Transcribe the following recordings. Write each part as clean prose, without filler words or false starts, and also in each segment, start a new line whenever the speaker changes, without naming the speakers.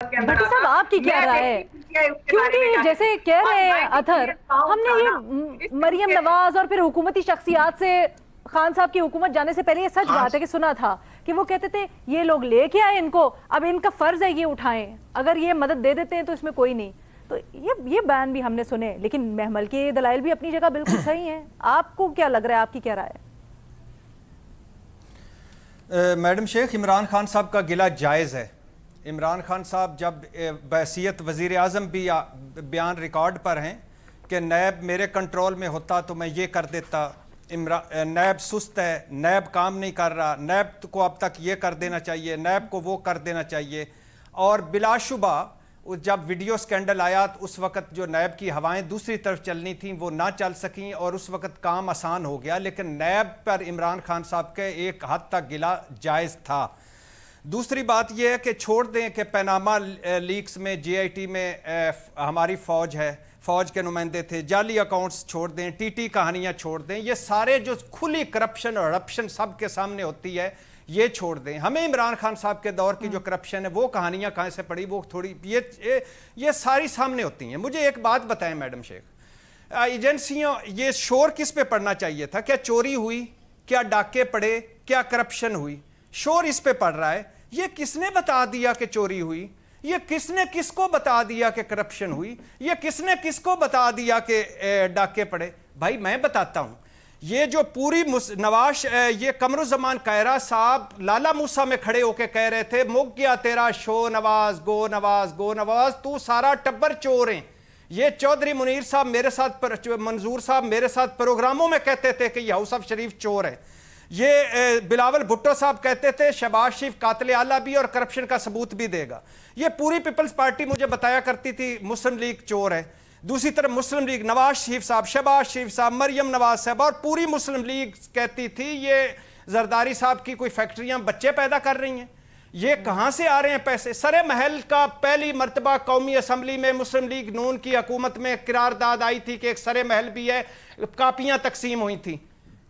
بھٹی صاحب آپ کی کیا رائے ہے؟ کیونکہ جیسے کہہ رہے ہیں اطہر، ہم نے یہ مریم نواز اور پھر حکومتی شخصیات سے خان صاحب کی حکومت جانے سے پہلے یہ سچ بات ہے کہ سنا تھا کہ وہ کہتے تھے یہ لوگ لے کے آئے ان کو، اب ان کا فرض ہے یہ اٹھائیں، اگر یہ مدد دے دیتے ہیں تو اس میں کوئی نہیں۔ تو یہ بیان بھی ہم نے سنے، لیکن محمل کے دلائل بھی اپنی جگہ بالکل صحیح ہیں۔ آپ کو کیا لگ رہا ہے، آپ کی کیا رائے ہے؟
میڈم شیخ، عمران خان صاحب کا گلہ جائز ہے۔ عمران خان صاحب جب بحیثیت وزیر اعظم بھی بیان ریکارڈ پر ہیں کہ نیب میرے کنٹرول میں ہوتا تو میں یہ کر دیتا، نیب سست ہے، نیب کام نہیں کر رہا، نیب کو اب تک یہ کر دینا چاہیے، نیب کو وہ کر دینا چاہیے، اور بلا شبہ جب ویڈیو سکینڈل آیا تو اس وقت جو نیب کی ہوائیں دوسری طرف چلنی تھیں وہ نہ چل سکیں اور اس وقت کام آسان ہو گیا، لیکن نیب پر عمران خان صاحب کے ایک حد تک گلہ جائز تھا۔ دوسری بات یہ ہے کہ چھوڑ دیں کہ پیناما لیکس میں جے آئی ٹی میں ہماری فوج ہے، فوج کے نمائندے تھے، جعلی اکاؤنٹس چھوڑ دیں، ٹی ٹی کہانیاں چھوڑ دیں، یہ سارے جو کھلی کرپشن اور رپشن سب کے سامنے ہوتی ہے یہ چھوڑ دیں۔ ہمیں عمران خان صاحب کے دور کی جو کرپشن ہے وہ کہانیاں کہاں سے پڑی، وہ تھوڑی یہ ساری سامنے ہوتی ہیں۔ مجھے ایک بات بتائیں میڈم شیخ، ایجنسیوں یہ شور کس پہ پڑنا چاہیے تھا؟ کیا چوری ہوئی، کیا ڈاکے پڑے، کیا کرپشن ہوئی؟ شور اس پہ پڑ رہا ہے۔ یہ کس نے بتا دیا کہ چوری ہوئی؟ یہ کس نے کس کو بتا دیا کہ کرپشن ہوئی؟ یہ کس نے کس کو بتا دیا کہ ڈاکے پڑے؟ بھائی میں بتاتا ہوں، یہ جو پوری نواز یہ قمر الزمان کائرہ صاحب لالا موسیٰ میں کھڑے ہو کے کہہ رہے تھے مک گیا تیرا شو نواز، گو نواز، گو نواز، تو سارا ٹبر چور ہیں۔ یہ چودھری منیر صاحب میرے ساتھ، منظور صاحب میرے ساتھ پروگراموں میں کہتے تھے کہ یہ ہاؤس آف شریف چور ہے۔ یہ بلاول بھٹو صاحب کہتے تھے شہباز شریف قاتل اعلیٰ بھی اور کرپشن کا ثبوت بھی دے گا۔ یہ پوری پیپلز پارٹی مجھے بتایا کرتی تھی مسلم لیگ چور ہے۔ دوسری طرف مسلم لیگ نواز شریف صاحب، شہباز شریف صاحب، مریم نواز صاحب اور پوری مسلم لیگ کہتی تھی یہ زرداری صاحب کی کوئی فیکٹریاں بچے پیدا کر رہی ہیں۔ یہ کہاں سے آ رہے ہیں پیسے؟ سر محل کا پہلی مرتبہ قومی اسمبلی میں مسلم لیگ نون کی حکومت میں قرارداد آئی تھی کہ ایک سر محل بھی ہے، کاپیاں تقسیم ہوئی تھیں،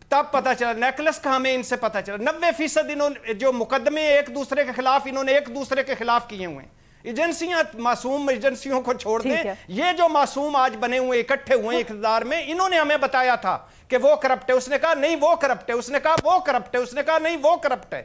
تب پتہ چلا۔ نیکلس کا ہمیں ان سے پتہ چلا۔ 90% انہوں نے جو مقدمے ایک دوسرے کے خلاف انہوں نے ایک دوسرے کے خلاف کیے ہوئے ہیں۔ ایجنسیاں معصوم ایجنسیوں کو چھوڑ دیں، یہ جو معصوم آج بنے ہوئے اکٹھے ہوئے اقتدار میں، انہوں نے ہمیں بتایا تھا کہ وہ کرپٹ ہے، اس نے کہا نہیں وہ کرپٹ ہے، اس نے کہا وہ کرپٹ ہے، اس نے کہا نہیں وہ کرپٹ ہے۔